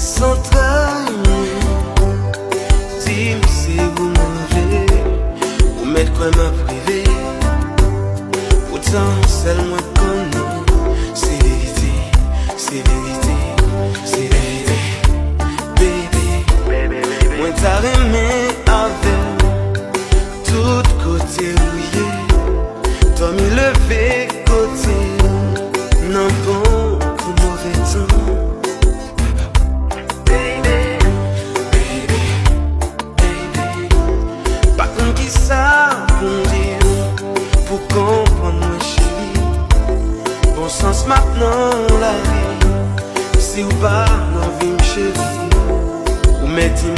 sans trahir. Dis-moi si vous m'enlevez, vous mettez quoi m'a privé. Pourtant, seul moi connais, c'est vérité, c'est vérité, c'est vérité. Baby, moi t'as aimé avec tout côté rouillé. Toi m'y levé côté, non bon pour mauvais temps. Pas comme qui ça pour dire, pour comprendre mon chéri. Bon sens maintenant la vie, si ou pas l'envie me chéri. Ou mettez